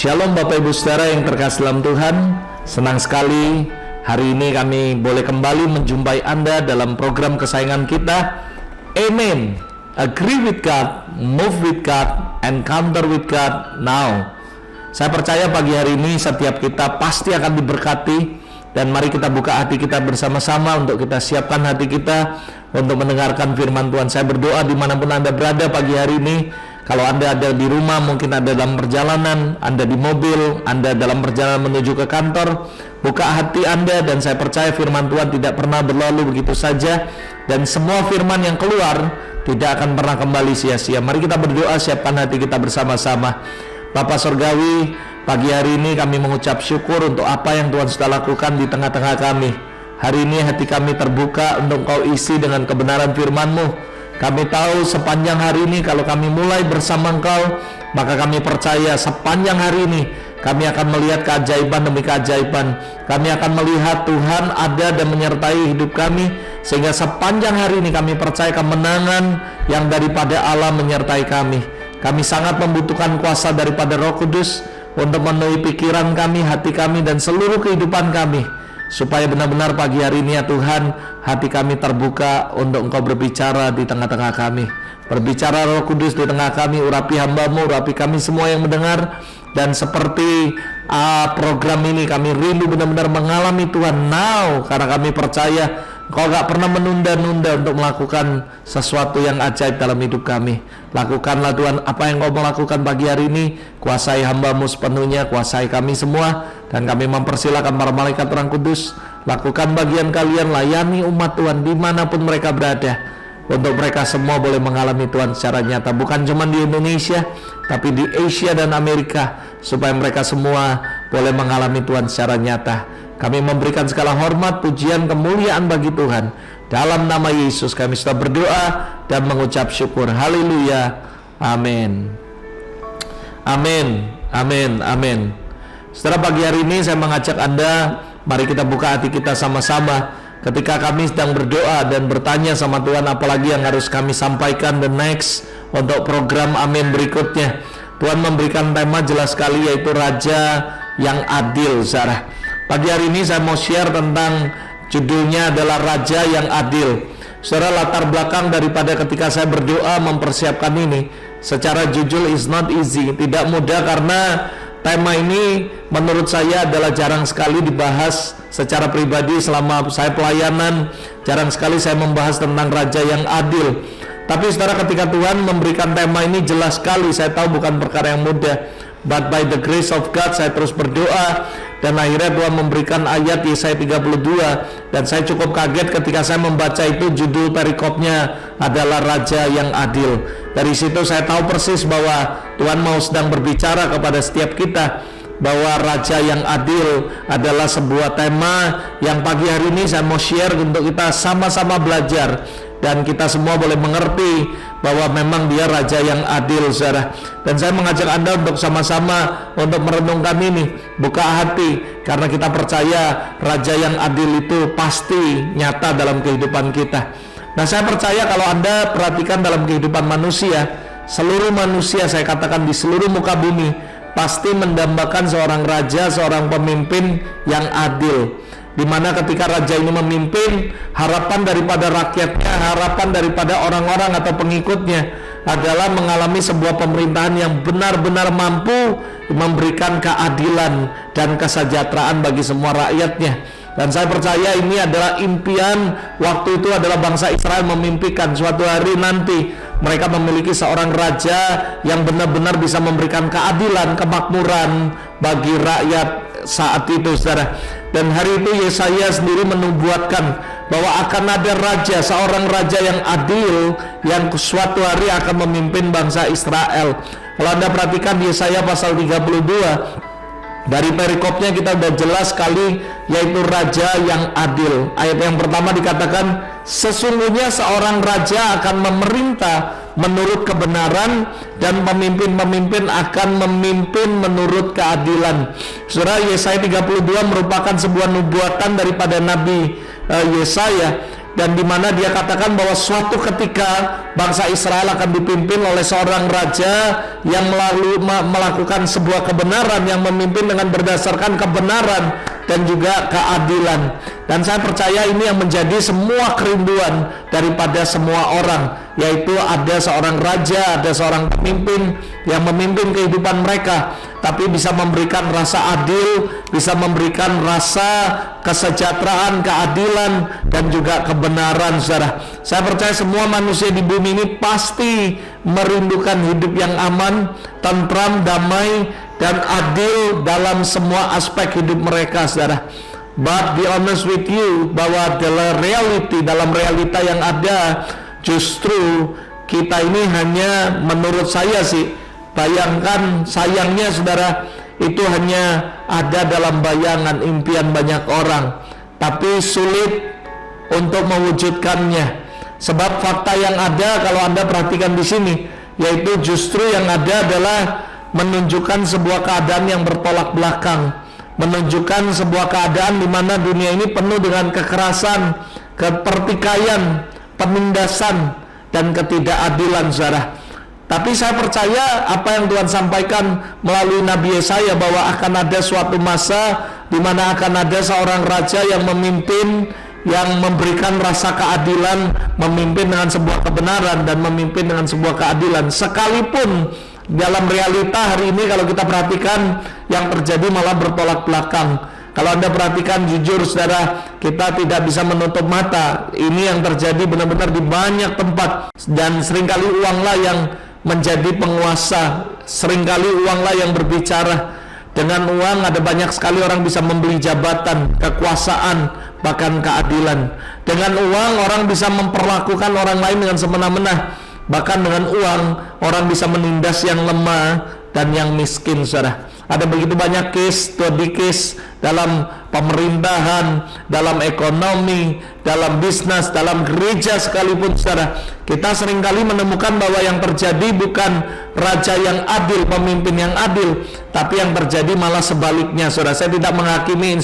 Shalom Bapak Ibu Saudara yang terkasih dalam Tuhan. Senang sekali hari ini kami boleh kembali menjumpai Anda dalam program kesayangan kita, Amen. Agree with God, move with God, encounter with God now. Saya percaya pagi hari ini setiap kita pasti akan diberkati. Dan mari kita buka hati kita bersama-sama untuk kita siapkan hati kita untuk mendengarkan firman Tuhan. Saya berdoa dimanapun Anda berada pagi hari ini. Kalau Anda ada di rumah, mungkin Anda dalam perjalanan, Anda di mobil, Anda dalam perjalanan menuju ke kantor, buka hati Anda dan saya percaya firman Tuhan tidak pernah berlalu begitu saja. Dan semua firman yang keluar tidak akan pernah kembali sia-sia. Mari kita berdoa, siapkan hati kita bersama-sama. Bapa Surgawi, pagi hari ini kami mengucap syukur untuk apa yang Tuhan sudah lakukan di tengah-tengah kami. Hari ini hati kami terbuka untuk Kau isi dengan kebenaran firman-Mu. Kami tahu sepanjang hari ini kalau kami mulai bersama Engkau, maka kami percaya sepanjang hari ini kami akan melihat keajaiban demi keajaiban. Kami akan melihat Tuhan ada dan menyertai hidup kami, sehingga sepanjang hari ini kami percaya kemenangan yang daripada Allah menyertai kami. Kami sangat membutuhkan kuasa daripada Roh Kudus untuk memenuhi pikiran kami, hati kami, dan seluruh kehidupan kami, supaya benar-benar pagi hari ini ya Tuhan, hati kami terbuka untuk Engkau berbicara di tengah-tengah kami. Berbicara Roh Kudus di tengah kami, urapi hamba-Mu, urapi kami semua yang mendengar. Dan seperti program ini kami rindu benar-benar mengalami Tuhan now, karena kami percaya Engkau gak pernah menunda-nunda untuk melakukan sesuatu yang ajaib dalam hidup kami. Lakukanlah Tuhan apa yang Kau melakukan pagi hari ini. Kuasai hamba-Mu sepenuhnya, kuasai kami semua. Dan kami mempersilakan para malaikat Roh Kudus, lakukan bagian kalian, layani umat Tuhan dimanapun mereka berada, untuk mereka semua boleh mengalami Tuhan secara nyata. Bukan cuma di Indonesia, tapi di Asia dan Amerika, supaya mereka semua boleh mengalami Tuhan secara nyata. Kami memberikan segala hormat, pujian, kemuliaan bagi Tuhan. Dalam nama Yesus kami sudah berdoa dan mengucap syukur. Haleluya. Amin. Amin. Amin. Amin. Setelah pagi hari ini saya mengajak Anda, mari kita buka hati kita sama-sama. Ketika kami sedang berdoa dan bertanya sama Tuhan apalagi yang harus kami sampaikan the next untuk program Amin berikutnya. Tuhan memberikan tema jelas sekali, yaitu Raja yang Adil, saudara. Pagi hari ini saya mau share tentang judulnya adalah Raja yang Adil. Saudara, latar belakang daripada ketika saya berdoa mempersiapkan ini, secara jujur is not easy, tidak mudah, karena tema ini menurut saya adalah jarang sekali dibahas secara pribadi selama saya pelayanan. Jarang sekali saya membahas tentang Raja yang Adil. Tapi saudara, ketika Tuhan memberikan tema ini jelas sekali, saya tahu bukan perkara yang mudah. But by the grace of God saya terus berdoa, dan akhirnya Tuhan memberikan ayat Yesaya 32. Dan saya cukup kaget ketika saya membaca itu, judul perikopnya adalah Raja yang Adil. Dari situ saya tahu persis bahwa Tuhan mau sedang berbicara kepada setiap kita, bahwa Raja yang Adil adalah sebuah tema yang pagi hari ini saya mau share untuk kita sama-sama belajar, dan kita semua boleh mengerti bahwa memang Dia Raja yang adil, saudara. Dan saya mengajak Anda untuk sama-sama untuk merenungkan ini, buka hati, karena kita percaya Raja yang adil itu pasti nyata dalam kehidupan kita. Nah, saya percaya kalau Anda perhatikan dalam kehidupan manusia, seluruh manusia, saya katakan di seluruh muka bumi, pasti mendambakan seorang raja, seorang pemimpin yang adil, di mana ketika raja ini memimpin, harapan daripada rakyatnya, harapan daripada orang-orang atau pengikutnya adalah mengalami sebuah pemerintahan yang benar-benar mampu memberikan keadilan dan kesejahteraan bagi semua rakyatnya. Dan saya percaya ini adalah impian waktu itu adalah bangsa Israel memimpikan suatu hari nanti mereka memiliki seorang raja yang benar-benar bisa memberikan keadilan, kemakmuran bagi rakyat saat itu, saudara. Dan hari itu Yesaya sendiri menubuatkan bahwa akan ada raja, seorang raja yang adil, yang suatu hari akan memimpin bangsa Israel. Kalau Anda perhatikan Yesaya pasal 32, dari perikopnya kita sudah jelas sekali, yaitu Raja yang Adil. Ayat yang pertama dikatakan, sesungguhnya seorang raja akan memerintah menurut kebenaran, dan pemimpin-pemimpin akan memimpin menurut keadilan. Surah Yesaya 32 merupakan sebuah nubuatan daripada Nabi Yesaya, dan di mana dia katakan bahwa suatu ketika bangsa Israel akan dipimpin oleh seorang raja yang melakukan sebuah kebenaran, yang memimpin dengan berdasarkan kebenaran dan juga keadilan. Dan saya percaya ini yang menjadi semua kerinduan daripada semua orang, yaitu ada seorang raja, ada seorang pemimpin yang memimpin kehidupan mereka, tapi bisa memberikan rasa adil, bisa memberikan rasa kesejahteraan, keadilan, dan juga kebenaran, saudara. Saya percaya semua manusia di bumi ini pasti merindukan hidup yang aman, tentram, damai, dan adil dalam semua aspek hidup mereka, saudara. But be honest with you, bahwa dalam realita yang ada, justru kita ini hanya, menurut saya sih, bayangkan, sayangnya saudara, itu hanya ada dalam bayangan, impian banyak orang, tapi sulit untuk mewujudkannya. Sebab fakta yang ada, kalau Anda perhatikan di sini, yaitu justru yang ada adalah menunjukkan sebuah keadaan yang bertolak belakang, menunjukkan sebuah keadaan di mana dunia ini penuh dengan kekerasan, kepertikaian, penindasan, dan ketidakadilan, saudara. Tapi saya percaya apa yang Tuhan sampaikan melalui Nabi Yesaya, bahwa akan ada suatu masa di mana akan ada seorang raja yang memimpin, yang memberikan rasa keadilan, memimpin dengan sebuah kebenaran, dan memimpin dengan sebuah keadilan. Sekalipun dalam realita hari ini kalau kita perhatikan, yang terjadi malah bertolak belakang. Kalau Anda perhatikan jujur, saudara, kita tidak bisa menutup mata. Ini yang terjadi benar-benar di banyak tempat, dan seringkali uanglah yang menjadi penguasa, seringkali uanglah yang berbicara. Dengan uang ada banyak sekali orang bisa membeli jabatan, kekuasaan, bahkan keadilan. Dengan uang orang bisa memperlakukan orang lain dengan semena-mena. Bahkan dengan uang orang bisa menindas yang lemah dan yang miskin, saudara. Ada begitu banyak case dalam pemerintahan, dalam ekonomi, dalam bisnis, dalam gereja sekalipun, saudara. Kita seringkali menemukan bahwa yang terjadi bukan raja yang adil, pemimpin yang adil, tapi yang terjadi malah sebaliknya, saudara. Saya tidak menghakimi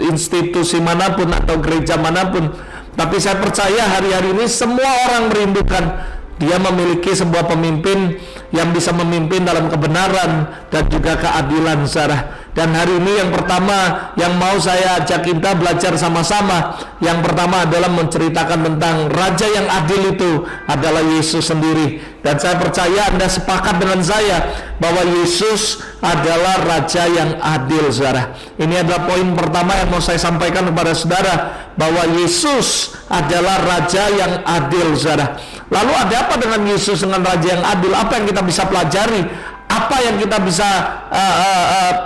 institusi manapun atau gereja manapun, tapi saya percaya hari-hari ini semua orang merindukan dia memiliki sebuah pemimpin yang bisa memimpin dalam kebenaran dan juga keadilan, saudara. Dan hari ini yang pertama yang mau saya ajak kita belajar sama-sama, yang pertama adalah menceritakan tentang raja yang adil itu adalah Yesus sendiri. Dan saya percaya Anda sepakat dengan saya bahwa Yesus adalah raja yang adil, saudara. Ini adalah poin pertama yang mau saya sampaikan kepada saudara, bahwa Yesus adalah raja yang adil, saudara. Lalu ada apa dengan Yesus, dengan raja yang adil? Apa yang kita bisa pelajari? Apa yang kita bisa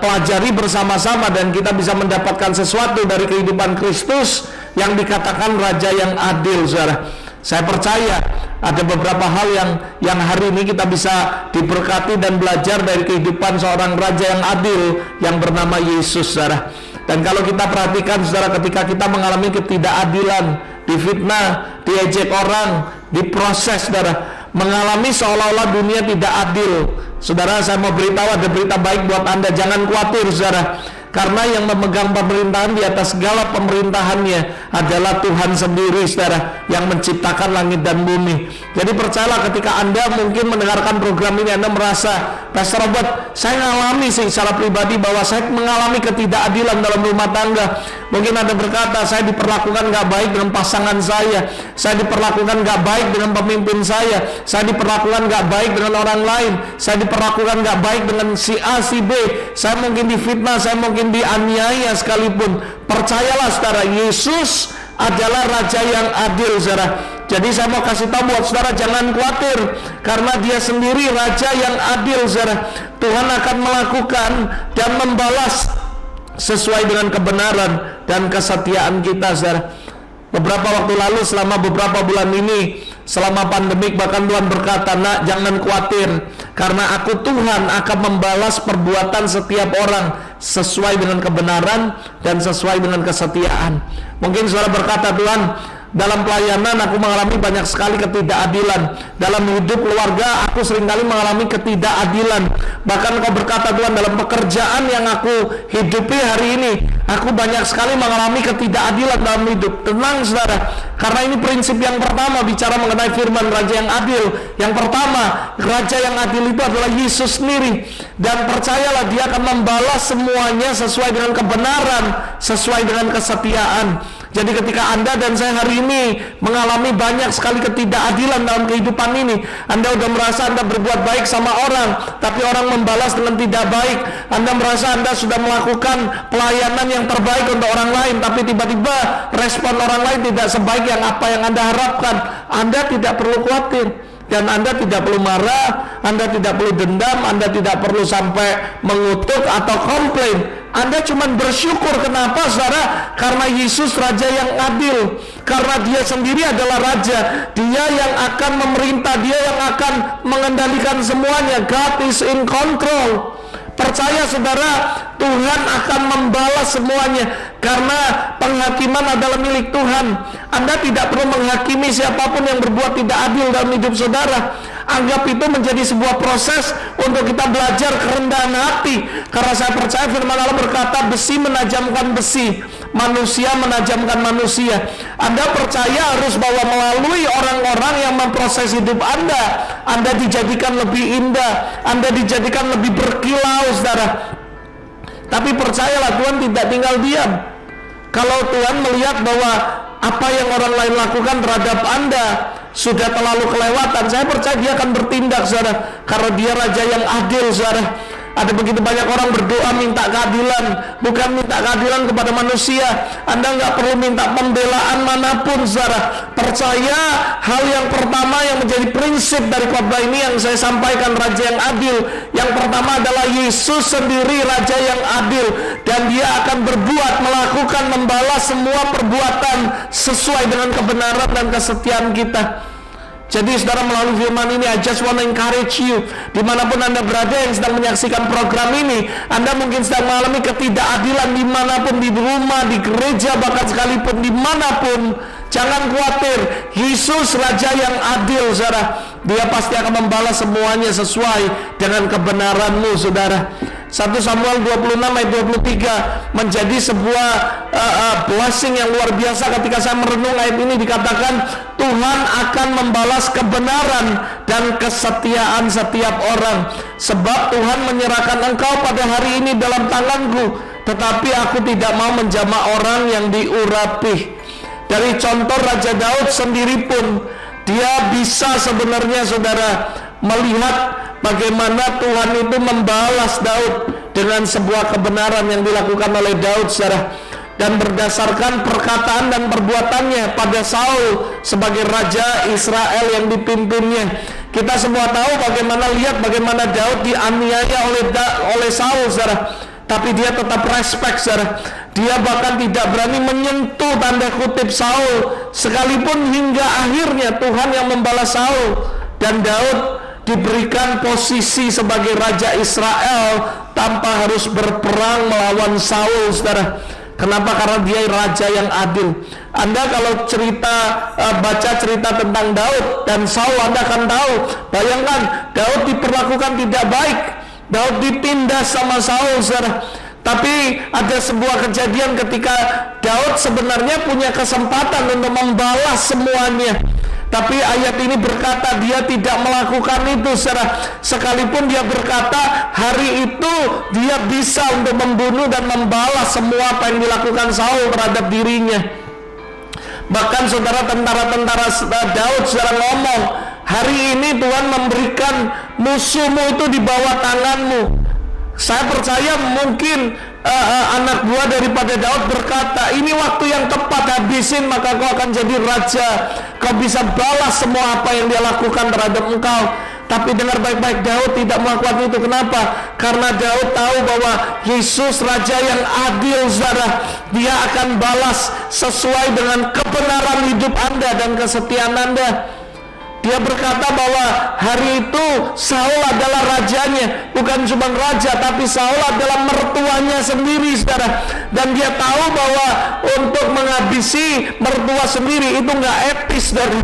pelajari bersama-sama, dan kita bisa mendapatkan sesuatu dari kehidupan Kristus yang dikatakan raja yang adil, saudara. Saya percaya ada beberapa hal yang hari ini kita bisa diberkati dan belajar dari kehidupan seorang raja yang adil yang bernama Yesus, saudara. Dan kalau kita perhatikan, saudara, ketika kita mengalami ketidakadilan, difitnah, diejek orang, diproses, saudara, mengalami seolah-olah dunia tidak adil, saudara, saya mau beritahu ada berita baik buat Anda. Jangan khawatir, saudara, karena yang memegang pemerintahan di atas segala pemerintahannya adalah Tuhan sendiri, saudara, yang menciptakan langit dan bumi. Jadi percayalah, ketika Anda mungkin mendengarkan program ini, Anda merasa, Pastor Robert, saya mengalami sih secara pribadi bahwa saya mengalami ketidakadilan dalam rumah tangga. Mungkin Anda berkata, saya diperlakukan gak baik dengan pasangan saya diperlakukan gak baik dengan pemimpin saya diperlakukan gak baik dengan orang lain, saya diperlakukan gak baik dengan si A, si B, saya mungkin difitnah, saya mungkin dianiaya sekalipun. Percayalah, saudara, Yesus adalah raja yang adil, saudara. Jadi saya mau kasih tahu buat saudara, jangan khawatir, karena dia sendiri raja yang adil, saudara. Tuhan akan melakukan dan membalas sesuai dengan kebenaran dan kesetiaan kita, saudara. Beberapa waktu lalu, selama beberapa bulan ini, selama pandemik, bahkan Tuhan berkata, nak, jangan khawatir, karena aku Tuhan akan membalas perbuatan setiap orang sesuai dengan kebenaran dan sesuai dengan kesetiaan. Mungkin saudara berkata, Tuhan, Dalam pelayanan aku mengalami banyak sekali ketidakadilan. Dalam hidup keluarga aku seringkali mengalami ketidakadilan. Bahkan Engkau berkata Tuhan, dalam pekerjaan yang aku hidupi hari ini, aku banyak sekali mengalami ketidakadilan dalam hidup. Tenang saudara, karena ini prinsip yang pertama bicara mengenai firman Raja yang adil. Yang pertama, Raja yang adil itu adalah Yesus sendiri. Dan percayalah, Dia akan membalas semuanya sesuai dengan kebenaran, sesuai dengan kesetiaan. Jadi ketika Anda dan saya hari ini mengalami banyak sekali ketidakadilan dalam kehidupan ini, Anda udah merasa Anda berbuat baik sama orang, tapi orang membalas dengan tidak baik. Anda merasa Anda sudah melakukan pelayanan yang terbaik untuk orang lain, tapi tiba-tiba respon orang lain tidak sebaik yang apa yang Anda harapkan. Anda tidak perlu khawatir. Dan Anda tidak perlu marah, Anda tidak perlu dendam, Anda tidak perlu sampai mengutuk atau komplain. Anda cuma bersyukur. Kenapa saudara? Karena Yesus Raja yang adil. Karena Dia sendiri adalah Raja. Dia yang akan memerintah, Dia yang akan mengendalikan semuanya. God is in control. Percaya saudara, Tuhan akan membalas semuanya, karena penghakiman adalah milik Tuhan. Anda tidak perlu menghakimi siapapun yang berbuat tidak adil dalam hidup saudara. Anggap itu menjadi sebuah proses untuk kita belajar kerendahan hati. Karena saya percaya firman Allah berkata, besi menajamkan besi, manusia menajamkan manusia. Anda percaya harus bahwa melalui orang-orang yang memproses hidup Anda dijadikan lebih indah, Anda dijadikan lebih berkilau saudara. Tapi percayalah, Tuhan tidak tinggal diam. Kalau Tuhan melihat bahwa apa yang orang lain lakukan terhadap Anda sudah terlalu kelewatan, saya percaya Dia akan bertindak saudara, karena Dia Raja yang adil saudara. Ada begitu banyak orang berdoa minta keadilan, bukan minta keadilan kepada manusia. Anda nggak perlu minta pembelaan manapun saudara. Percaya hal yang pertama yang menjadi prinsip dari khotbah ini yang saya sampaikan, Raja yang adil. Yang pertama adalah Yesus sendiri Raja yang adil, dan Dia akan berbuat, melakukan, membalas semua perbuatan sesuai dengan kebenaran dan kesetiaan kita. Jadi saudara, melalui firman ini I just want to encourage you, dimanapun Anda berada yang sedang menyaksikan program ini, Anda mungkin sedang mengalami ketidakadilan dimanapun, di rumah, di gereja, bahkan sekalipun dimanapun, jangan khawatir. Yesus Raja yang adil saudara, Dia pasti akan membalas semuanya sesuai dengan kebenaranmu saudara. 1 Samuel 26 ayat 23 menjadi sebuah blessing yang luar biasa. Ketika saya merenung ayat ini, dikatakan Tuhan akan membalas kebenaran dan kesetiaan setiap orang. Sebab Tuhan menyerahkan engkau pada hari ini dalam tanganku, tetapi aku tidak mau menjamah orang yang diurapi. Dari contoh Raja Daud sendiri pun, dia bisa sebenarnya saudara melihat bagaimana Tuhan itu membalas Daud dengan sebuah kebenaran yang dilakukan oleh Daud saudara. Dan berdasarkan perkataan dan perbuatannya pada Saul sebagai Raja Israel yang dipimpinnya, kita semua tahu lihat bagaimana Daud dianiaya oleh Saul saudara. Tapi dia tetap respect saudara. Dia bahkan tidak berani menyentuh tanda kutip Saul, sekalipun hingga akhirnya Tuhan yang membalas Saul, dan Daud diberikan posisi sebagai Raja Israel tanpa harus berperang melawan Saul saudara. Kenapa? Karena dia Raja yang adil. Anda kalau baca cerita tentang Daud dan Saul, Anda akan tahu. Bayangkan, Daud diperlakukan tidak baik, Daud ditindas sama Saul saudara. Tapi ada sebuah kejadian ketika Daud sebenarnya punya kesempatan untuk membalas semuanya, tapi ayat ini berkata dia tidak melakukan itu saudara. Sekalipun dia berkata hari itu dia bisa untuk membunuh dan membalas semua apa yang dilakukan Saul terhadap dirinya. Bahkan saudara, tentara-tentara Daud saudara ngomong, hari ini Tuhan memberikan musuhmu itu di bawah tanganmu. Saya percaya mungkin anak buah daripada Daud berkata, ini waktu yang tepat, habisin maka kau akan jadi raja, kau bisa balas semua apa yang dia lakukan terhadap engkau. Tapi dengar baik-baik, Daud tidak melakukan itu. Kenapa? Karena Daud tahu bahwa Yesus Raja yang adil saudara. Dia akan balas sesuai dengan kebenaran hidup Anda dan kesetiaan Anda. Dia berkata bahwa hari itu Saul adalah rajanya, bukan cuma raja, tapi Saul adalah mertuanya sendiri, saudara. Dan dia tahu bahwa untuk menghabisi mertua sendiri itu nggak etis, saudara.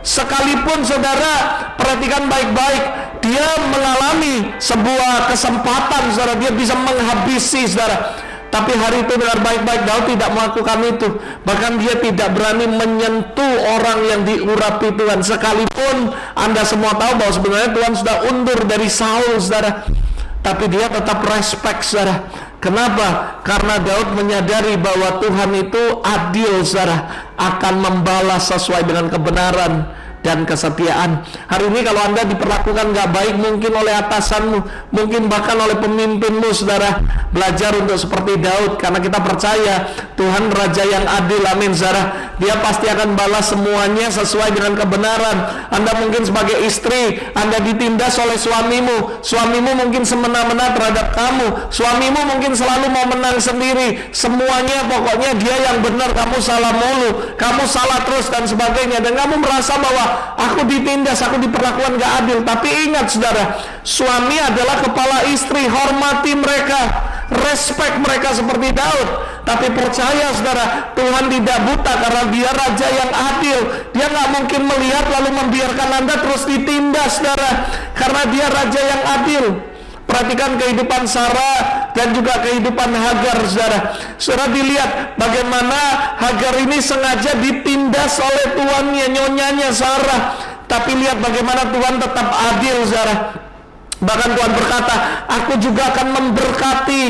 Sekalipun saudara perhatikan baik-baik, dia mengalami sebuah kesempatan, saudara, dia bisa menghabisi, saudara. Tapi hari itu dengar baik-baik, Daud tidak melakukan itu. Bahkan dia tidak berani menyentuh orang yang diurapi Tuhan. Sekalipun Anda semua tahu bahwa sebenarnya Tuhan sudah undur dari Saul, saudara. Tapi dia tetap respect, saudara. Kenapa? Karena Daud menyadari bahwa Tuhan itu adil, saudara, akan membalas sesuai dengan kebenaran dan kesetiaan. Hari ini kalau Anda diperlakukan gak baik, mungkin oleh atasanmu, mungkin bahkan oleh pemimpinmu, saudara, belajar untuk seperti Daud, karena kita percaya Tuhan Raja yang adil, amin, saudara. Dia pasti akan balas semuanya sesuai dengan kebenaran. Anda mungkin sebagai istri, Anda ditindas oleh suamimu, suamimu mungkin semena-mena terhadap kamu, suamimu mungkin selalu mau menang sendiri, semuanya pokoknya dia yang benar, kamu salah mulu, kamu salah terus dan sebagainya, dan kamu merasa bahwa aku ditindas, aku diperlakukan gak adil. Tapi ingat, saudara, suami adalah kepala istri, hormati mereka, respect mereka seperti Daud. Tapi percaya, saudara, Tuhan tidak buta karena dia Raja yang adil. Dia gak mungkin melihat lalu membiarkan Anda terus ditindas, saudara, karena dia Raja yang adil. Perhatikan kehidupan Sarah dan juga kehidupan Hagar, saudara. Saudara dilihat bagaimana Hagar ini sengaja ditindas oleh tuannya, nyonyanya Sarah. Tapi lihat bagaimana Tuhan tetap adil, saudara. Bahkan Tuhan berkata, aku juga akan memberkati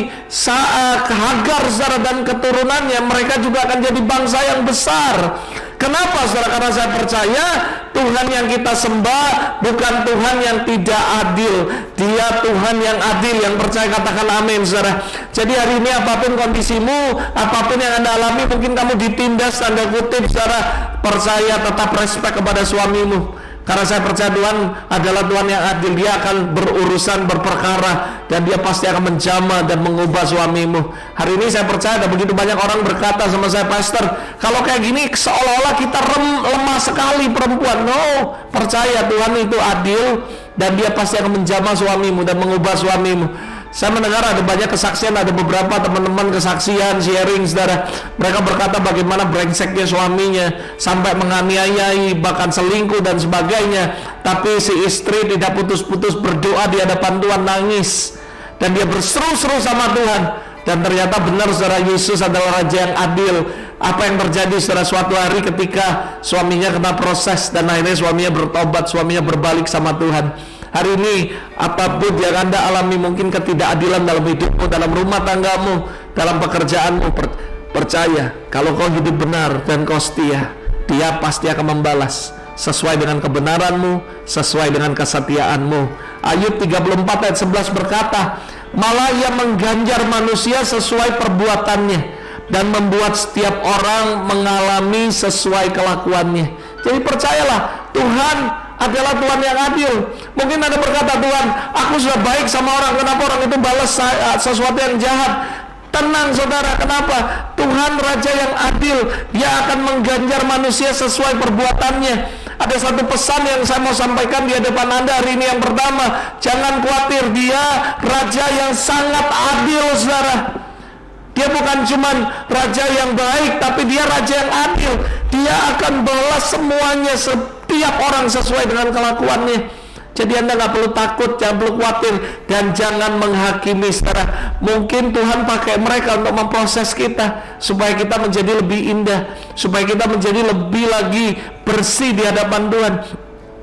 Hagar, saudara, dan keturunannya. Mereka juga akan jadi bangsa yang besar. Kenapa, saudara? Karena saya percaya Tuhan yang kita sembah bukan Tuhan yang tidak adil. Dia Tuhan yang adil, yang percaya katakan amin, saudara. Jadi hari ini apapun kondisimu, apapun yang Anda alami, mungkin kamu ditindas, tanda kutip, saudara, percaya, tetap respect kepada suamimu. Karena saya percaya Tuhan adalah Tuhan yang adil. Dia akan berurusan, berperkara, dan dia pasti akan menjamah dan mengubah suamimu. Hari ini saya percaya ada begitu banyak orang berkata sama saya, Pastor, kalau kayak gini seolah-olah kita lemah sekali perempuan. No, percaya Tuhan itu adil, dan dia pasti akan menjamah suamimu dan mengubah suamimu. Saya mendengar ada banyak kesaksian, ada beberapa teman-teman kesaksian, sharing, saudara. Mereka berkata bagaimana brengseknya suaminya, sampai menganiayai, bahkan selingkuh dan sebagainya. Tapi si istri tidak putus-putus berdoa di hadapan Tuhan, nangis, dan dia berseru-seru sama Tuhan. Dan ternyata benar, saudara, Yesus adalah Raja yang adil. Apa yang terjadi, saudara, suatu hari ketika suaminya kena proses, dan akhirnya suaminya bertobat, suaminya berbalik sama Tuhan. Hari ini apapun yang Anda alami, mungkin ketidakadilan dalam hidupmu, dalam rumah tanggamu, dalam pekerjaanmu, percaya kalau kau hidup benar dan kau setia, dia pasti akan membalas sesuai dengan kebenaranmu, sesuai dengan kesetiaanmu. Ayub 34 ayat 11 berkata, malah ia mengganjar manusia sesuai perbuatannya dan membuat setiap orang mengalami sesuai kelakuannya. Jadi percayalah, Tuhan adalah Tuhan yang adil. Mungkin Anda berkata, Tuhan, aku sudah baik sama orang, kenapa orang itu balas sesuatu yang jahat? Tenang, saudara, kenapa? Tuhan Raja yang adil. Dia akan mengganjar manusia sesuai perbuatannya. Ada satu pesan yang saya mau sampaikan di hadapan Anda hari ini. Yang pertama, jangan khawatir, dia Raja yang sangat adil, saudara. Dia bukan cuman Raja yang baik, tapi dia Raja yang adil. Dia akan balas semuanya, setiap orang sesuai dengan kelakuannya. Jadi Anda nggak perlu takut, jangan perlu khawatir, dan jangan menghakimi, saudara. Mungkin Tuhan pakai mereka untuk memproses kita, supaya kita menjadi lebih indah, supaya kita menjadi lebih lagi bersih di hadapan Tuhan.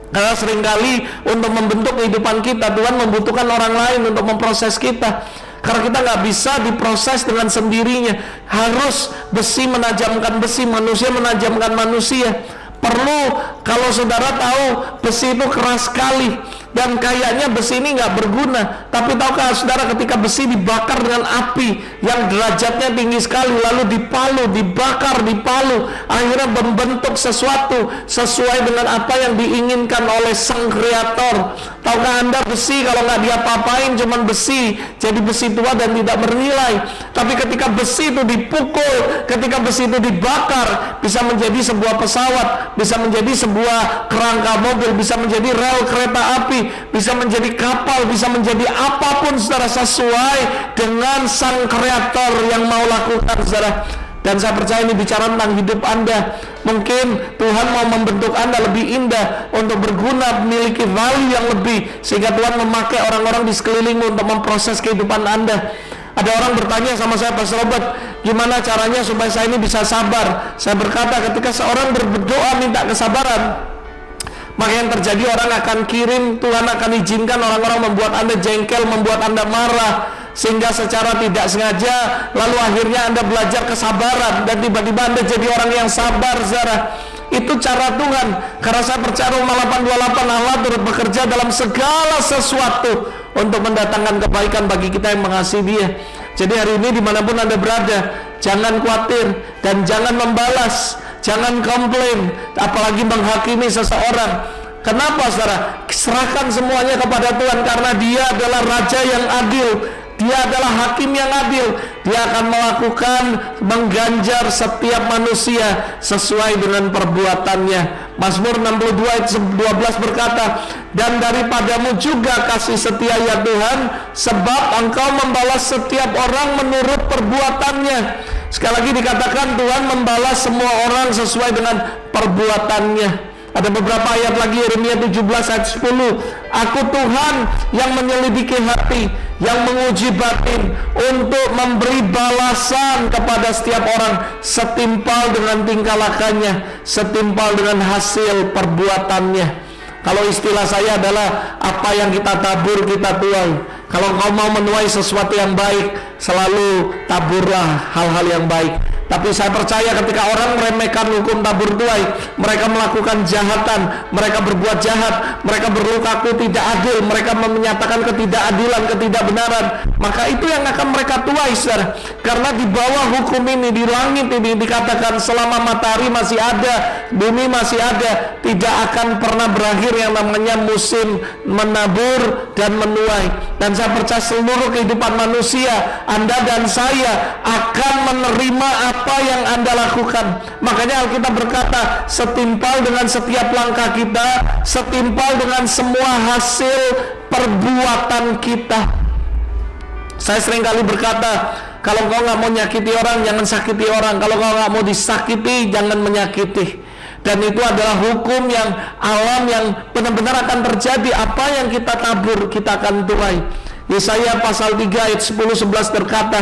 Karena seringkali untuk membentuk kehidupan kita, Tuhan membutuhkan orang lain untuk memproses kita. Karena kita nggak bisa diproses dengan sendirinya. Harus besi menajamkan besi, manusia menajamkan manusia. Perlu, kalau saudara tahu besi itu keras sekali dan kayaknya besi ini nggak berguna, Tapi tahukah saudara, ketika besi dibakar dengan api yang derajatnya tinggi sekali, lalu dibakar, dipalu, akhirnya membentuk sesuatu sesuai dengan apa yang diinginkan oleh Sang Kreator. Tahukah Anda, besi kalau nggak diapa-apain cuman besi, jadi besi tua dan tidak bernilai. Tapi ketika besi itu dipukul, ketika besi itu dibakar, bisa menjadi sebuah pesawat, bisa menjadi sebuah kerangka mobil, bisa menjadi rel kereta api, bisa menjadi kapal, bisa menjadi apapun saudara, sesuai dengan Sang Kreator yang mau lakukan saudara. Dan saya percaya ini bicara tentang hidup Anda. Mungkin Tuhan mau membentuk Anda lebih indah, untuk berguna, memiliki value yang lebih, sehingga Tuhan memakai orang-orang di sekelilingmu untuk memproses kehidupan Anda. Ada orang bertanya sama saya, Pastor Robert, gimana caranya supaya saya ini bisa sabar? Saya berkata, ketika seorang berdoa minta kesabaran, maka yang terjadi, orang akan kirim, Tuhan akan izinkan orang-orang membuat Anda jengkel, membuat Anda marah, sehingga secara tidak sengaja lalu akhirnya Anda belajar kesabaran dan tiba-tiba Anda jadi orang yang sabar saudara. Itu cara Tuhan, karena saya percaya Roma 8:28, Allah turut bekerja dalam segala sesuatu untuk mendatangkan kebaikan bagi kita yang mengasihi Dia. Jadi hari ini dimanapun Anda berada, jangan khawatir dan jangan membalas, jangan komplain, apalagi menghakimi seseorang. Kenapa saudara? Serahkan semuanya kepada Tuhan, karena Dia adalah Raja yang adil, Dia adalah Hakim yang adil. Dia akan melakukan, mengganjar setiap manusia sesuai dengan perbuatannya. Mazmur 62 ayat 12 berkata, dan daripadamu juga kasih setia ya Tuhan, sebab Engkau membalas setiap orang menurut perbuatannya. Sekali lagi dikatakan, Tuhan membalas semua orang sesuai dengan perbuatannya. Ada beberapa ayat lagi, Yeremia 17 ayat 10, Aku Tuhan yang menyelidiki hati, yang menguji batin, untuk memberi balasan kepada setiap orang setimpal dengan tingkah lakunya, setimpal dengan hasil perbuatannya. Kalau istilah saya adalah, apa yang kita tabur kita tuai. Kalau kau mau menuai sesuatu yang baik, selalu taburlah hal-hal yang baik. Tapi saya percaya ketika orang meremehkan hukum tabur tuai, mereka melakukan jahatan, mereka berbuat jahat, mereka berlaku tidak adil, mereka menyatakan ketidakadilan, ketidakbenaran, maka itu yang akan mereka tuai saudara. Karena di bawah hukum ini, di langit ini dikatakan, selama matahari masih ada, bumi masih ada, tidak akan pernah berakhir yang namanya musim menabur dan menuai. Dan saya percaya seluruh kehidupan manusia, Anda dan saya akan menerima apa yang Anda lakukan. Makanya Alkitab berkata, setimpal dengan setiap langkah kita, setimpal dengan semua hasil perbuatan kita. Saya seringkali berkata, kalau kau nggak mau nyakiti orang, jangan sakiti orang. Kalau kau nggak mau disakiti, jangan menyakiti. Dan itu adalah hukum yang alam, yang benar-benar akan terjadi. Apa yang kita tabur, kita akan tuai. Yesaya pasal 3 ayat 10-11 berkata,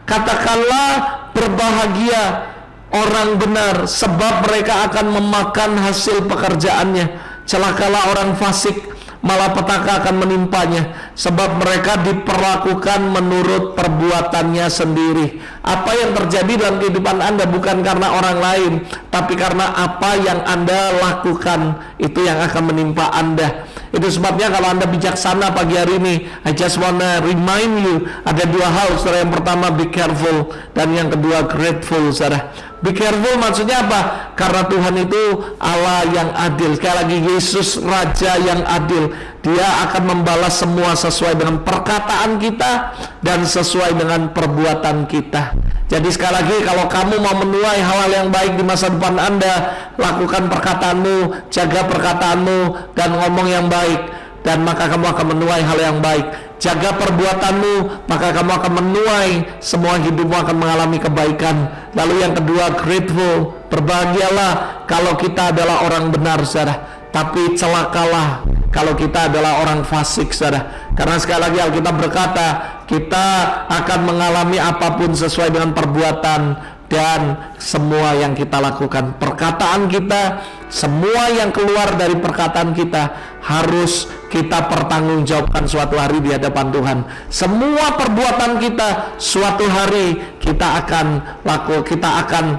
katakanlah berbahagia orang benar, sebab mereka akan memakan hasil pekerjaannya. Celakalah orang fasik, malapetaka akan menimpanya, sebab mereka diperlakukan menurut perbuatannya sendiri. Apa yang terjadi dalam kehidupan Anda bukan karena orang lain, tapi karena apa yang Anda lakukan, itu yang akan menimpa Anda. Itu sebabnya kalau Anda bijaksana pagi hari ini, I just wanna remind you, ada dua hal saudara. Yang pertama, be careful, dan yang kedua, grateful saudara. Be careful maksudnya apa? Karena Tuhan itu Allah yang adil. Sekali lagi, Yesus Raja yang adil. Dia akan membalas semua sesuai dengan perkataan kita dan sesuai dengan perbuatan kita. Jadi sekali lagi, kalau kamu mau menuai hal-hal yang baik di masa depan Anda, lakukan perkataanmu, jaga perkataanmu, dan ngomong yang baik, dan maka kamu akan menuai hal yang baik. Jaga perbuatanmu, maka kamu akan menuai, semua hidupmu akan mengalami kebaikan. Lalu yang kedua, grateful. Berbahagialah kalau kita adalah orang benar saudara, tapi celakalah kalau kita adalah orang fasik saudara. Karena sekali lagi Alkitab berkata, kita akan mengalami apapun sesuai dengan perbuatan dan semua yang kita lakukan. Perkataan kita, semua yang keluar dari perkataan kita harus kita pertanggungjawabkan suatu hari di hadapan Tuhan. Semua perbuatan kita suatu hari kita akan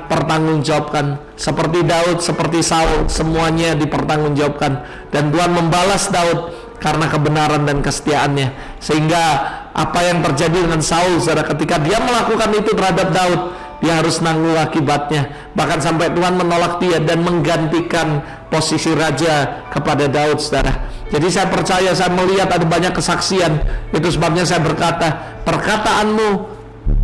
pertanggungjawabkan. Seperti Daud, seperti Saul, semuanya dipertanggungjawabkan. Dan Tuhan membalas Daud karena kebenaran dan kesetiaannya. Sehingga apa yang terjadi dengan Saul, saudara, ketika dia melakukan itu terhadap Daud, dia harus nanggung akibatnya. Bahkan sampai Tuhan menolak dia dan menggantikan posisi raja kepada Daud, saudara. Jadi saya percaya, saya melihat ada banyak kesaksian. Itu sebabnya saya berkata, perkataanmu,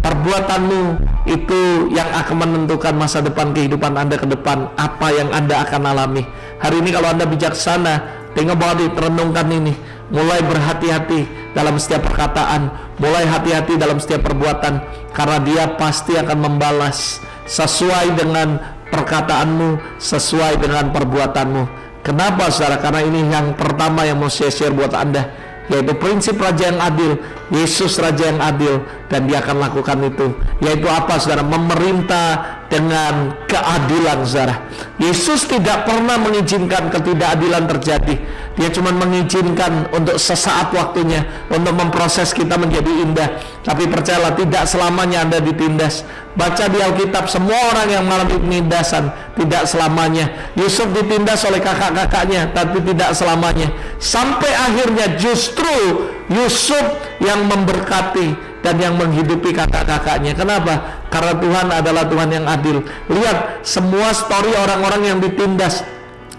perbuatanmu itu yang akan menentukan masa depan kehidupan Anda ke depan, apa yang Anda akan alami. Hari ini kalau Anda bijaksana, think about it, renungkan ini, mulai berhati-hati dalam setiap perkataan, mulai hati-hati dalam setiap perbuatan, karena dia pasti akan membalas sesuai dengan perkataanmu, sesuai dengan perbuatanmu. Kenapa, saudara? Karena ini yang pertama yang mau saya share buat Anda, yaitu prinsip raja yang adil. Yesus raja yang adil, dan dia akan lakukan itu. Yaitu apa, saudara? Memerintah dengan keadilan, saudara. Yesus tidak pernah mengizinkan ketidakadilan terjadi. Dia cuma mengizinkan untuk sesaat waktunya, untuk memproses kita menjadi indah. Tapi percayalah, tidak selamanya Anda ditindas. Baca di Alkitab, semua orang yang mengalami penindasan tidak selamanya. Yusuf ditindas oleh kakak-kakaknya, tapi tidak selamanya. Sampai akhirnya justru Yusuf yang memberkati dan yang menghidupi kakak-kakaknya. Kenapa? Karena Tuhan adalah Tuhan yang adil. Lihat semua story orang-orang yang ditindas.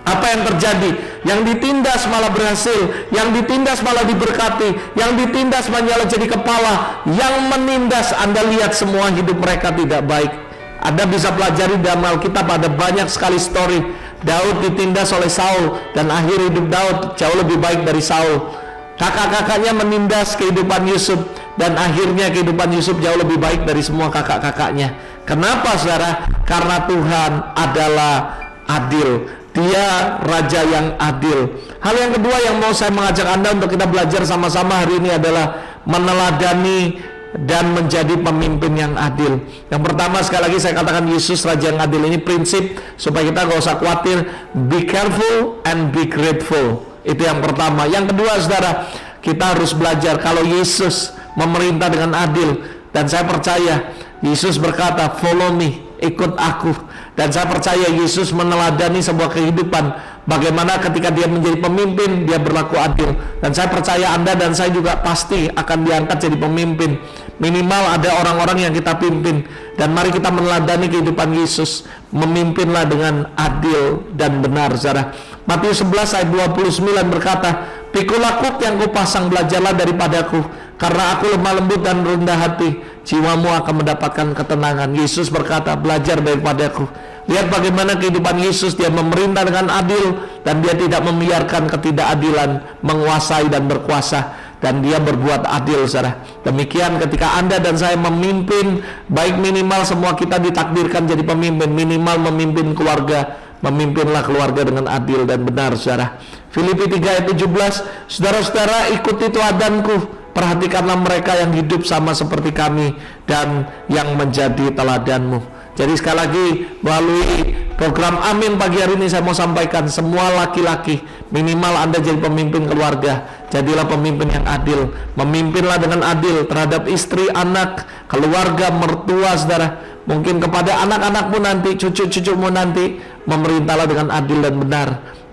Apa yang terjadi? Yang ditindas malah berhasil, yang ditindas malah diberkati, yang ditindas malah jadi kepala, yang menindas, Anda lihat semua hidup mereka tidak baik. Anda bisa pelajari dalam Alkitab, ada banyak sekali story. Daud ditindas oleh Saul, dan akhir hidup Daud jauh lebih baik dari Saul. Kakak-kakaknya menindas kehidupan Yusuf, dan akhirnya kehidupan Yusuf jauh lebih baik dari semua kakak-kakaknya. Kenapa, saudara? Karena Tuhan adalah adil. Dia raja yang adil. Hal yang kedua yang mau saya mengajak Anda untuk kita belajar sama-sama hari ini adalah meneladani dan menjadi pemimpin yang adil. Yang pertama, sekali lagi saya katakan, Yesus raja yang adil. Ini prinsip supaya kita gak usah khawatir. Be careful and be grateful. Itu yang pertama. Yang kedua, saudara, kita harus belajar kalau Yesus memerintah dengan adil. Dan saya percaya Yesus berkata, follow me, ikut aku. Dan saya percaya Yesus meneladani sebuah kehidupan, bagaimana ketika dia menjadi pemimpin, dia berlaku adil. Dan saya percaya Anda dan saya juga pasti akan diangkat jadi pemimpin. Minimal ada orang-orang yang kita pimpin. Dan mari kita meneladani kehidupan Yesus. Memimpinlah dengan adil dan benar, saudara. Matius 11 ayat 29 berkata, pikul aku yang kupasang, belajarlah daripadaku, karena aku lemah lembut dan rendah hati, jiwamu akan mendapatkan ketenangan. Yesus berkata, belajar daripadaku. Lihat bagaimana kehidupan Yesus, dia memerintah dengan adil, dan dia tidak membiarkan ketidakadilan menguasai dan berkuasa, dan dia berbuat adil, saudara. Demikian ketika Anda dan saya memimpin, baik minimal semua kita ditakdirkan jadi pemimpin, minimal memimpin keluarga, memimpinlah keluarga dengan adil dan benar, saudara. Filipi 3 ayat 17, saudara-saudara ikuti teladanku, perhatikanlah mereka yang hidup sama seperti kami dan yang menjadi teladanmu. Jadi sekali lagi, melalui program Amin pagi hari ini saya mau sampaikan, semua laki-laki minimal Anda jadi pemimpin keluarga. Jadilah pemimpin yang adil. Memimpinlah dengan adil terhadap istri, anak, keluarga, mertua, saudara. Mungkin kepada anak-anakmu nanti, cucu-cucumu nanti, memerintahlah dengan adil dan benar.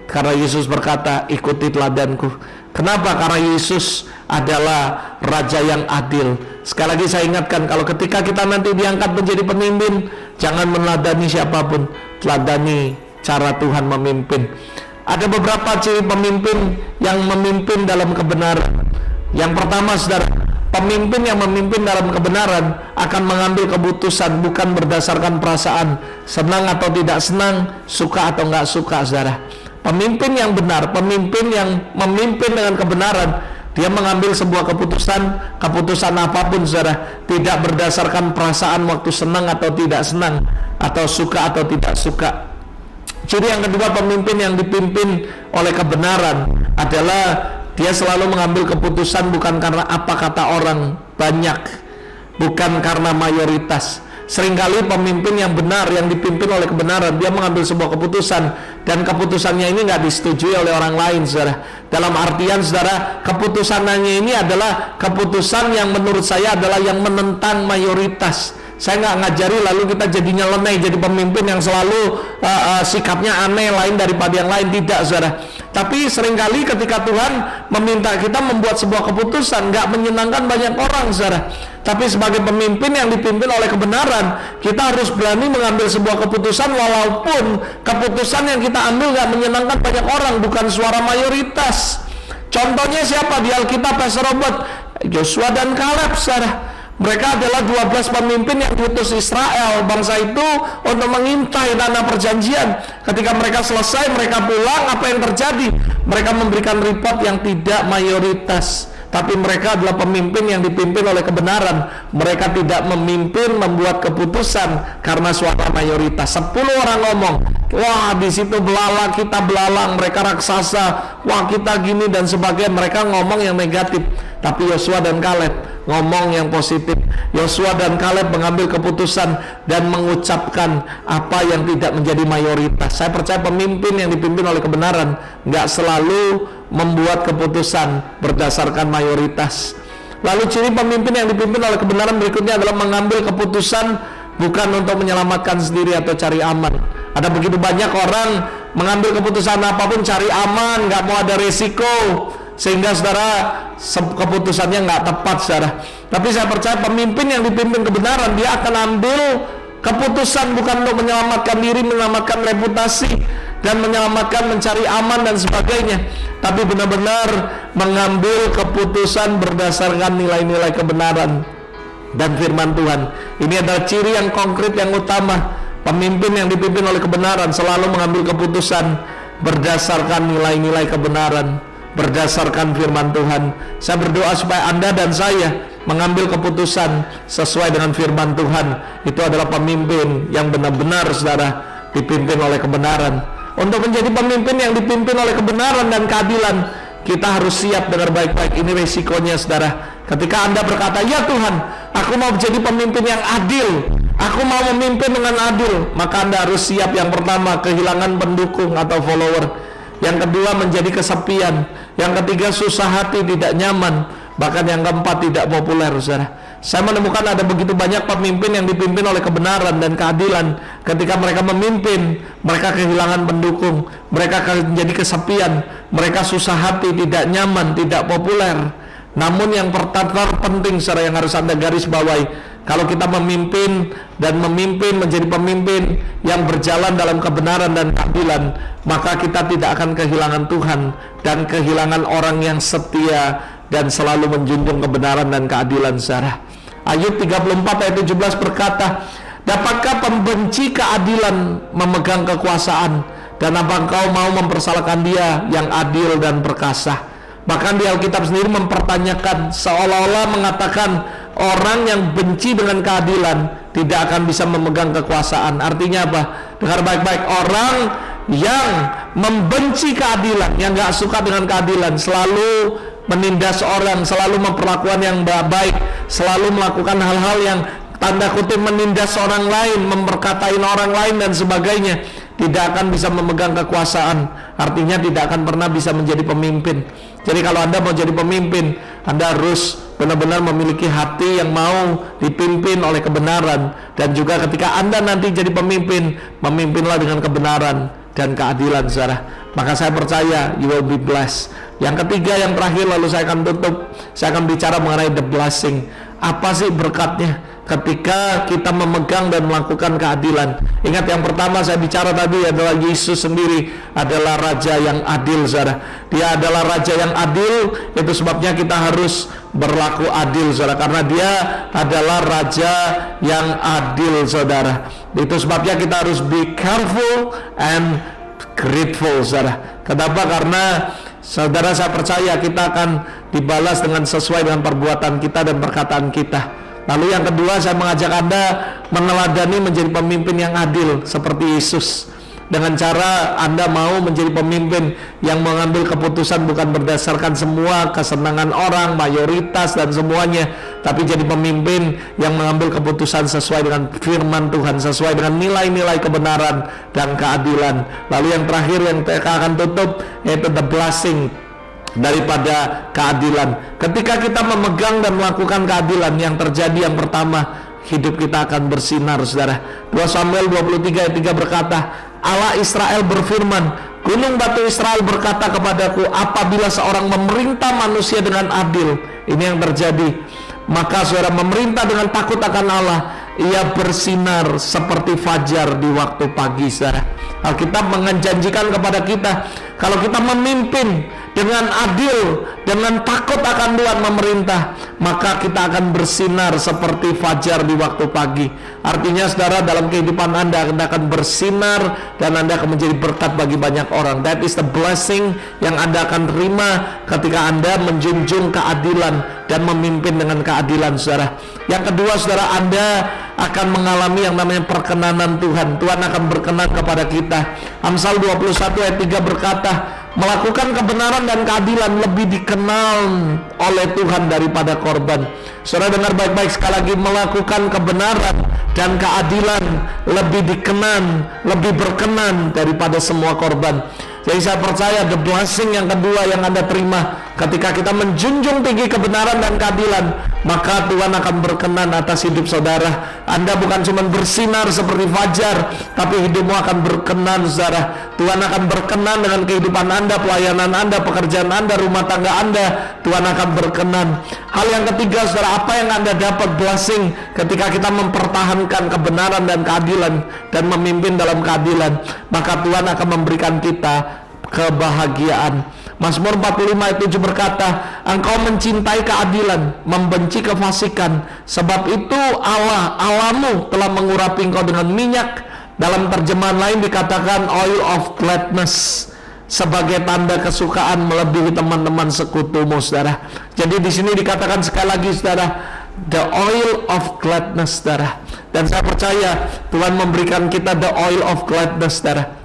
Karena Yesus berkata, ikuti teladanku. Kenapa? Karena Yesus adalah raja yang adil. Sekali lagi saya ingatkan, kalau ketika kita nanti diangkat menjadi pemimpin, jangan meneladani siapapun, teladani cara Tuhan memimpin. Ada beberapa ciri pemimpin yang memimpin dalam kebenaran. Yang pertama, saudara, pemimpin yang memimpin dalam kebenaran akan mengambil keputusan bukan berdasarkan perasaan, senang atau tidak senang, suka atau nggak suka, saudara. Pemimpin yang benar, pemimpin yang memimpin dengan kebenaran, dia mengambil sebuah keputusan apapun, saudara, tidak berdasarkan perasaan waktu senang atau tidak senang, atau suka atau tidak suka. Ciri yang kedua, pemimpin yang dipimpin oleh kebenaran adalah dia selalu mengambil keputusan bukan karena apa kata orang banyak, bukan karena mayoritas. Seringkali pemimpin yang benar, yang dipimpin oleh kebenaran, dia mengambil sebuah keputusan, dan keputusannya ini nggak disetujui oleh orang lain, saudara. Dalam artian, saudara, keputusannya ini adalah keputusan yang menurut saya adalah yang menentang mayoritas. Saya nggak ngajari lalu kita jadinya nyeleneh, jadi pemimpin yang selalu sikapnya aneh, lain daripada yang lain. Tidak, saudara. Tapi seringkali ketika Tuhan meminta kita membuat sebuah keputusan, nggak menyenangkan banyak orang, saudara. Tapi sebagai pemimpin yang dipimpin oleh kebenaran, kita harus berani mengambil sebuah keputusan walaupun keputusan yang kita ambil nggak menyenangkan banyak orang, bukan suara mayoritas. Contohnya siapa di Alkitab, Pastor Robert? Yosua dan Kaleb, saudara. Mereka adalah 12 pemimpin yang diutus Israel, bangsa itu, untuk mengintai tanah perjanjian. Ketika mereka selesai, mereka pulang, apa yang terjadi? Mereka memberikan report yang tidak mayoritas. Tapi mereka adalah pemimpin yang dipimpin oleh kebenaran. Mereka tidak memimpin membuat keputusan karena suara mayoritas. 10 orang ngomong, wah di situ belalang, kita belalang, mereka raksasa, wah kita gini dan sebagainya. Mereka ngomong yang negatif. Tapi Yosua dan Kaleb ngomong yang positif. Yosua dan Kaleb mengambil keputusan dan mengucapkan apa yang tidak menjadi mayoritas. Saya percaya pemimpin yang dipimpin oleh kebenaran nggak selalu membuat keputusan berdasarkan mayoritas. Lalu ciri pemimpin yang dipimpin oleh kebenaran berikutnya adalah mengambil keputusan bukan untuk menyelamatkan sendiri atau cari aman. Ada begitu banyak orang mengambil keputusan apapun cari aman, nggak mau ada resiko, sehingga saudara keputusannya nggak tepat, saudara. Tapi saya percaya pemimpin yang dipimpin kebenaran, dia akan ambil keputusan bukan untuk menyelamatkan diri, menyelamatkan reputasi, dan menyelamatkan mencari aman dan sebagainya, tapi benar-benar mengambil keputusan berdasarkan nilai-nilai kebenaran dan firman Tuhan. Ini adalah ciri yang konkret yang utama. Pemimpin yang dipimpin oleh kebenaran selalu mengambil keputusan berdasarkan nilai-nilai kebenaran, berdasarkan firman Tuhan. Saya berdoa supaya Anda dan saya mengambil keputusan sesuai dengan firman Tuhan. Itu adalah pemimpin yang benar-benar, saudara, dipimpin oleh kebenaran. Untuk menjadi pemimpin yang dipimpin oleh kebenaran dan keadilan, kita harus siap dengar baik-baik. Ini resikonya, saudara. Ketika Anda berkata, ya Tuhan, aku mau menjadi pemimpin yang adil, aku mau memimpin dengan adil, maka Anda harus siap. Yang pertama, kehilangan pendukung atau follower. Yang kedua, menjadi kesepian. Yang ketiga, susah hati, tidak nyaman. Bahkan yang keempat, tidak populer, saudara. Saya menemukan ada begitu banyak pemimpin yang dipimpin oleh kebenaran dan keadilan. Ketika mereka memimpin, mereka kehilangan pendukung, mereka menjadi kesepian, mereka susah hati, tidak nyaman, tidak populer. Namun yang terpenting, saudara, yang harus Anda garis bawahi, kalau kita memimpin dan memimpin menjadi pemimpin yang berjalan dalam kebenaran dan keadilan, maka kita tidak akan kehilangan Tuhan dan kehilangan orang yang setia dan selalu menjunjung kebenaran dan keadilan, saudara. Ayub 34 ayat 17 berkata, dapatkah pembenci keadilan memegang kekuasaan, dan apa engkau mau mempersalahkan dia yang adil dan perkasa? Bahkan di Alkitab sendiri mempertanyakan, seolah-olah mengatakan orang yang benci dengan keadilan tidak akan bisa memegang kekuasaan. Artinya apa? Dengar baik-baik, orang yang membenci keadilan, yang gak suka dengan keadilan, selalu menindas orang, selalu memperlakukan yang baik, selalu melakukan hal-hal yang tanda kutip menindas orang lain, memperkatain orang lain dan sebagainya, tidak akan bisa memegang kekuasaan. Artinya tidak akan pernah bisa menjadi pemimpin. Jadi kalau Anda mau jadi pemimpin, Anda harus benar-benar memiliki hati yang mau dipimpin oleh kebenaran. Dan juga ketika Anda nanti jadi pemimpin, memimpinlah dengan kebenaran dan keadilan, saudara. Maka saya percaya you will be blessed. Yang ketiga, yang terakhir, lalu saya akan tutup. Saya akan bicara mengenai the blessing. Apa sih berkatnya ketika kita memegang dan melakukan keadilan? Ingat, yang pertama saya bicara tadi adalah Yesus sendiri adalah Raja yang adil, saudara. Dia adalah Raja yang adil. Itu sebabnya kita harus berlaku adil, saudara, karena dia adalah Raja yang adil, saudara. Itu sebabnya kita harus be careful and grateful, saudara. Kenapa? Karena saudara, saya percaya kita akan dibalas dengan sesuai dengan perbuatan kita dan perkataan kita. Lalu yang kedua, saya mengajak Anda meneladani menjadi pemimpin yang adil seperti Yesus, dengan cara Anda mau menjadi pemimpin yang mengambil keputusan bukan berdasarkan semua kesenangan orang, mayoritas dan semuanya, tapi jadi pemimpin yang mengambil keputusan sesuai dengan firman Tuhan, sesuai dengan nilai-nilai kebenaran dan keadilan. Lalu yang terakhir yang kita akan tutup, yaitu the blessing daripada keadilan. Ketika kita memegang dan melakukan keadilan, yang terjadi yang pertama, hidup kita akan bersinar, saudara. 2 Samuel 23 ayat 3 berkata, Allah Israel berfirman, Gunung batu Israel berkata kepadaku, apabila seorang memerintah manusia dengan adil, ini yang terjadi, maka saudara memerintah dengan takut akan Allah, ia bersinar seperti fajar di waktu pagi, saudara. Alkitab menjanjikan kepada kita, kalau kita memimpin dengan adil, dengan takut akan Tuhan memerintah, maka kita akan bersinar seperti fajar di waktu pagi. Artinya saudara, dalam kehidupan Anda akan bersinar dan Anda akan menjadi berkat bagi banyak orang. That is the blessing yang Anda akan terima ketika Anda menjunjung keadilan dan memimpin dengan keadilan, saudara. Yang kedua, saudara, Anda akan mengalami yang namanya perkenanan Tuhan. Tuhan akan berkenan kepada kita. Amsal 21 ayat 3 berkata, melakukan kebenaran dan keadilan lebih dikenal oleh Tuhan daripada korban. Saudara dengar baik-baik sekali lagi, melakukan kebenaran dan keadilan lebih dikenal, lebih berkenan daripada semua korban. Jadi saya percaya the blessing yang kedua yang Anda terima ketika kita menjunjung tinggi kebenaran dan keadilan, maka Tuhan akan berkenan atas hidup saudara. Anda bukan cuma bersinar seperti fajar, tapi hidupmu akan berkenan, saudara. Tuhan akan berkenan dengan kehidupan Anda, pelayanan Anda, pekerjaan Anda, rumah tangga Anda. Tuhan akan berkenan. Hal yang ketiga, saudara, apa yang Anda dapat blessing ketika kita mempertahankan kebenaran dan keadilan dan memimpin dalam keadilan, maka Tuhan akan memberikan kita kebahagiaan. Mazmur 45 ayat 7 berkata, engkau mencintai keadilan, membenci kefasikan, sebab itu Allahmu telah mengurapi engkau dengan minyak. Dalam terjemahan lain dikatakan oil of gladness, sebagai tanda kesukaan melebihi teman-teman sekutumu, saudara. Jadi di sini dikatakan sekali lagi, saudara, the oil of gladness, saudara. Dan saya percaya Tuhan memberikan kita the oil of gladness, saudara.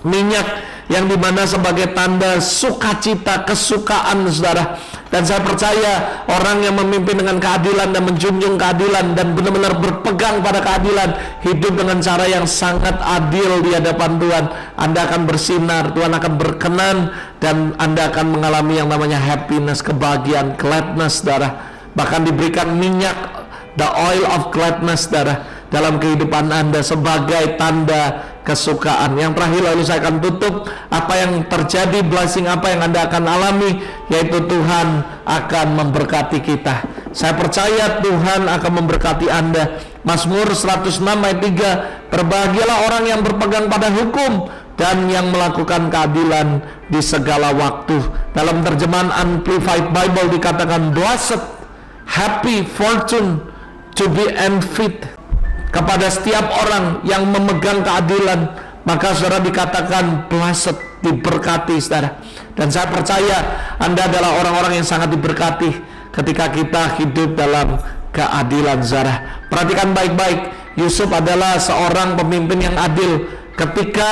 Minyak yang dimana sebagai tanda sukacita, kesukaan, saudara. Dan saya percaya orang yang memimpin dengan keadilan dan menjunjung keadilan dan benar-benar berpegang pada keadilan, hidup dengan cara yang sangat adil di hadapan Tuhan, Anda akan bersinar, Tuhan akan berkenan, dan Anda akan mengalami yang namanya happiness, kebahagiaan, gladness, saudara. Bahkan diberikan minyak, the oil of gladness, saudara, dalam kehidupan Anda sebagai tanda kesukaan. Yang terakhir, lalu saya akan tutup apa yang terjadi, blessing apa yang Anda akan alami, yaitu Tuhan akan memberkati kita. Saya percaya Tuhan akan memberkati Anda. Mazmur 106 ayat 3, berbahagialah orang yang berpegang pada hukum dan yang melakukan keadilan di segala waktu. Dalam terjemahan Amplified Bible dikatakan, blessed, happy, fortune, to be envied. Kepada setiap orang yang memegang keadilan, maka saudara dikatakan blessed, diberkati, saudara. Dan saya percaya Anda adalah orang-orang yang sangat diberkati ketika kita hidup dalam keadilan, saudara. Perhatikan baik-baik, Yusuf adalah seorang pemimpin yang adil ketika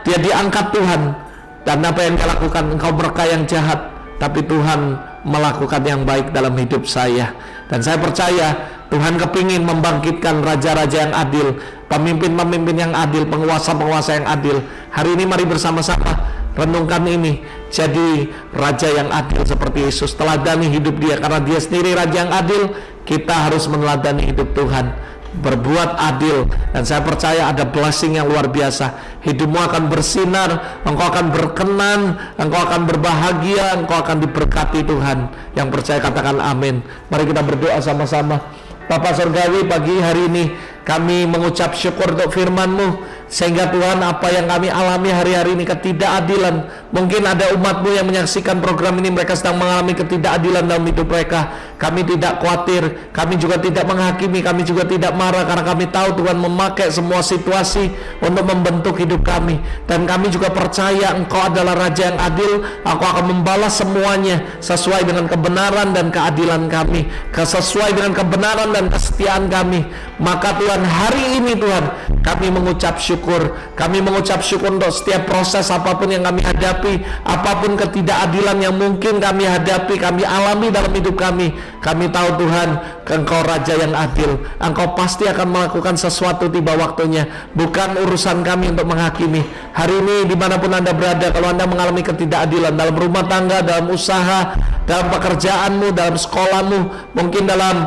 dia diangkat Tuhan. Dan apa yang dia lakukan? Engkau berkah yang jahat, tapi Tuhan melakukan yang baik dalam hidup saya. Dan saya percaya Tuhan kepingin membangkitkan raja-raja yang adil, pemimpin-pemimpin yang adil, penguasa-penguasa yang adil. Hari ini mari bersama-sama renungkan ini. Jadi raja yang adil seperti Yesus, teladani hidup dia, karena dia sendiri raja yang adil. Kita harus meneladani hidup Tuhan, berbuat adil. Dan saya percaya ada blessing yang luar biasa. Hidupmu akan bersinar, engkau akan berkenan, engkau akan berbahagia, engkau akan diberkati Tuhan. Yang percaya katakan amin. Mari kita berdoa sama-sama. Bapa Surgawi, pagi hari ini kami mengucap syukur untuk firman-Mu, sehingga Tuhan, apa yang kami alami hari-hari ini, ketidakadilan, mungkin ada umat-Mu yang menyaksikan program ini, mereka sedang mengalami ketidakadilan dalam hidup mereka. Kami tidak khawatir, kami juga tidak menghakimi, kami juga tidak marah, karena kami tahu Tuhan memakai semua situasi untuk membentuk hidup kami. Dan kami juga percaya Engkau adalah Raja yang adil, Engkau akan membalas semuanya sesuai dengan kebenaran dan keadilan kami, sesuai dengan kebenaran dan kesetiaan kami. Maka Tuhan, hari ini Tuhan, kami mengucap syukur. Kami mengucap syukur untuk setiap proses apapun yang kami hadapi, apapun ketidakadilan yang mungkin kami hadapi, kami alami dalam hidup kami. Kami tahu Tuhan, Engkau Raja yang adil. Engkau pasti akan melakukan sesuatu tiba waktunya. Bukan urusan kami untuk menghakimi. Hari ini dimanapun Anda berada, kalau Anda mengalami ketidakadilan dalam rumah tangga, dalam usaha, dalam pekerjaanmu, dalam sekolahmu, mungkin dalam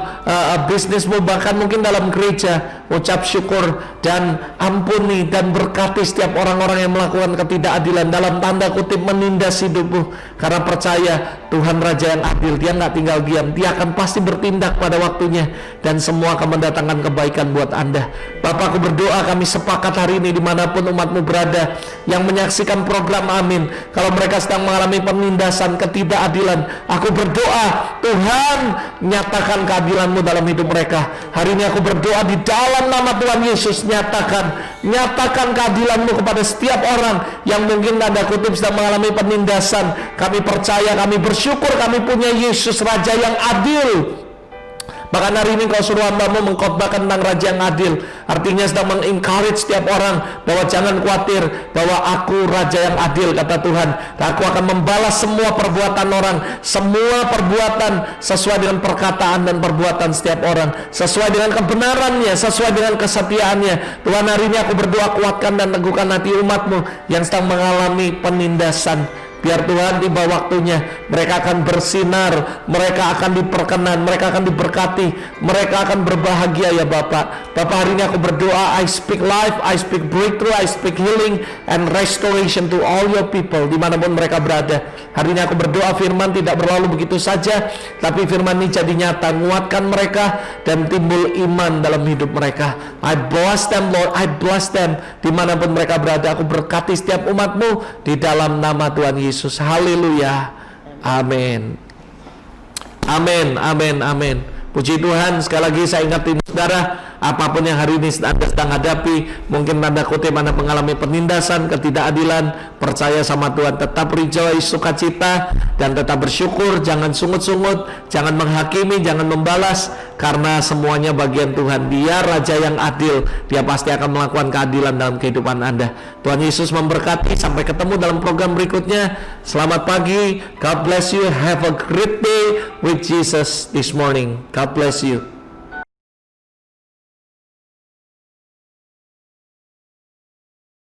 bisnismu, bahkan mungkin dalam gereja, ucap syukur, dan ampuni dan berkati setiap orang-orang yang melakukan ketidakadilan, dalam tanda kutip menindas hidupmu, karena percaya Tuhan Raja yang adil. Dia nggak tinggal diam, dia akan pasti bertindak pada waktunya, dan semua akan mendatangkan kebaikan buat Anda. Bapak, aku berdoa kami sepakat hari ini dimanapun umatmu berada yang menyaksikan program Amin, kalau mereka sedang mengalami penindasan, ketidakadilan, aku berdoa Tuhan nyatakan keadilan-Mu dalam hidup mereka. Hari ini aku berdoa di dalam nama Tuhan Yesus, nyatakan keadilan-Mu kepada setiap orang yang mungkin tanda kutip sedang mengalami penindasan. Kami percaya, kami bersyukur, kami punya Yesus Raja yang adil. Bahkan hari ini kau suruh hamba-Mu mengkhotbahkan tentang Raja yang adil. Artinya sedang mengencourage setiap orang bahwa jangan khawatir, bahwa aku Raja yang adil, kata Tuhan. Dan aku akan membalas semua perbuatan orang, semua perbuatan sesuai dengan perkataan dan perbuatan setiap orang, sesuai dengan kebenarannya, sesuai dengan kesetiaannya. Tuhan, hari ini aku berdoa kuatkan dan teguhkan hati umat-Mu yang sedang mengalami penindasan. Biar Tuhan tiba waktunya mereka akan bersinar, mereka akan diperkenan, mereka akan diberkati, mereka akan berbahagia ya Bapak. Bapak, hari ini aku berdoa, I speak life, I speak breakthrough, I speak healing and restoration to all your people dimanapun mereka berada. Hari ini aku berdoa firman tidak berlalu begitu saja, tapi firman ini jadi nyata, nguatkan mereka dan timbul iman dalam hidup mereka. I bless them Lord, I bless them dimanapun mereka berada. Aku berkati setiap umat-Mu di dalam nama Tuhan Yesus. Haleluya. Amin. Amin, amin, amin. Puji Tuhan. Sekali lagi saya ingatin saudara, apapun yang hari ini Anda sedang hadapi, mungkin tanda kutip Anda mengalami penindasan, ketidakadilan, percaya sama Tuhan, tetap rejoice, sukacita, dan tetap bersyukur. Jangan sungut-sungut, jangan menghakimi, jangan membalas, karena semuanya bagian Tuhan. Dia Raja yang adil, Dia pasti akan melakukan keadilan dalam kehidupan Anda. Tuhan Yesus memberkati. Sampai ketemu dalam program berikutnya. Selamat pagi, God bless you, have a great day with Jesus this morning. God bless you.